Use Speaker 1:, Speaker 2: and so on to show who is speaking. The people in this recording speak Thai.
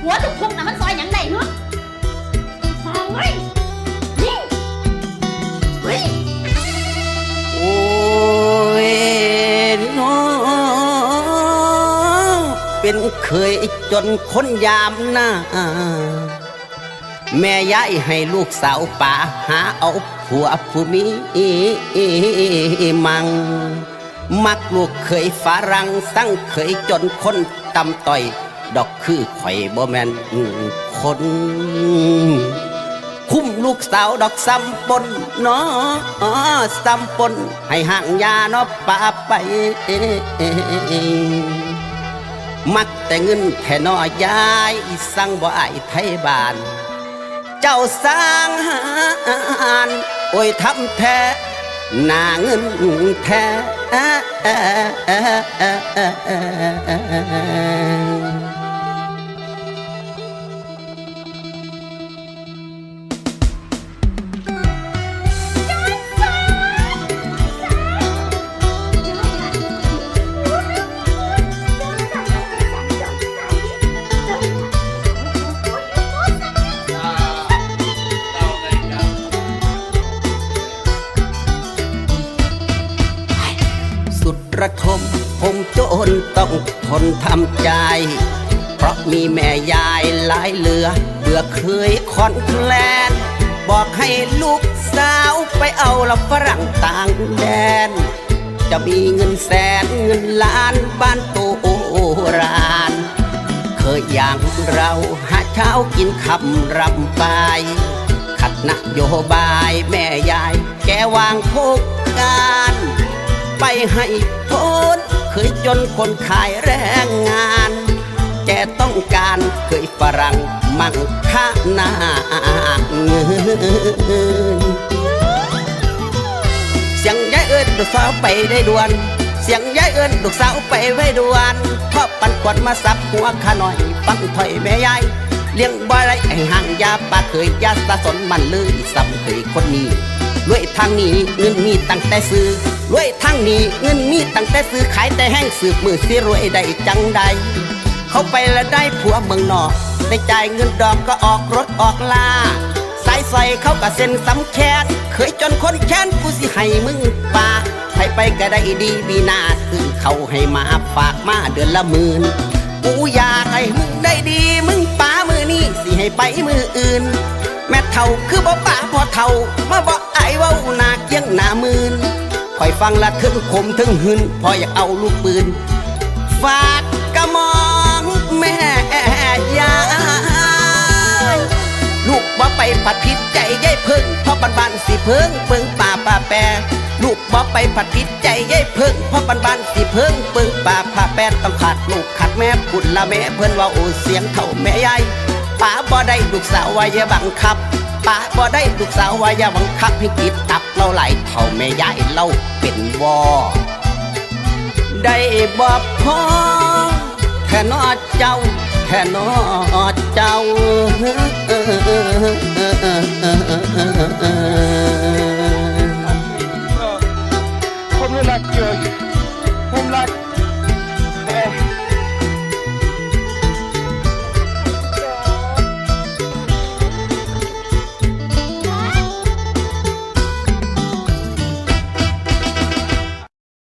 Speaker 1: หัวทุกๆน่ะมันซอยหยังได้เนาะเฮ้ยนี่เฮ้ย
Speaker 2: โอ้ยน้องเป็นเคยจนคนยามหน้าแม่ย้ายให้ลูกสาวป่าหาเอาผัวผู้มีมักลูกเคยฝรั่งสั่งเคยจนคนตำต่อยดอกคือข่อยบ่แม่นคนคุ้มลูกสาวดอกซ้ำปนเนาะซ้ำปนให้ห่างยาเนาะป่าไปมักแต่เงินแท่นอยายสั่งบ่อายไทยบ้านเจ้าสร้างหานโอ้ยทำแท้หน้าเงินแท้ระทมผมโจรต้องทนทำใจเพราะมีแม่ยายหลายเหลือเบื่อเคยคอนแคลนบอกให้ลูกสาวไปเอาละฝรั่งต่างแดนจะมีเงินแสนเงินล้านบ้านโตรานเคยอย่างเราหาเช้ากินคำรำไปขัดนโยบายแม่ยายแกวางโคกการไปให้พ้นเคยจนคนขายแรงงานแกต้องการเคยฝรั่งมั่งค่าหน้าเงินเสียงยายเอิญลูกสาวไปได้ด่วนเสียงยายเอิญลูกสาวไปไว้ด่วนเพราะปันขวัญมาสับหัวข้าหน่อยฟังถอยแม่ยายเลี้ยงบ่ไรให้ห่างยาปาเคยยาสะสนมันเลยซ้ำเคยคนนี้รวยทางนี้เงินมีตั้งแต่ซื้อรวยทางนี้เงินมีตั้งแต่ซื้อขายแต่แห้งสืบมือสิรวยได้จังใดเขาไปแล้วได้ผัวเมืองนอกได้จ่ายเงินดอกก็ออกรถออกลาสายใส่เขาก็เซ็นสำแค้นเคยจนคนแค้นกูสิให้มึงปาให้ไปก็ได้ดีบีนาซื้อเขาให้มาฝากมาเดือนละ10,000กูอยากให้มึงได้ดีมึงป้ามือนี้สิให้ไปมืออื่นแม่เท่าคือบ่ป้าพอเท่ามาบอกไอ้เว้าหน้าเกี้ยงหน้ามืนคอยฟังละถึงขมถึงหึนพออยากเอาลูกปืนฝากกระมองแม่ยายลูกบ่ไปผัดผิดใจยายเพิ่งเพราะบ้านสิเพิ่งเปิงป่าแปรลูกบ่ไปผัดผิดใจยายเพิ่งเพราะบ้านสิเพิ่งเปิงป่าแปรต้องขาดลูกขาดแม่พูดละแม่เพิ่นว่าโอ้เสียงเท่าแม่ยายป้าบ่ได้ลูกสาวว่าอย่าบังคับป้าบ่ได้ลูกสาวว่าอย่าบังคับให้กิดตับเราไหลเท่าแม่ยายเราเป็นบ่ได้บ่พอแค่นอเจ้าแค่นอเจ้า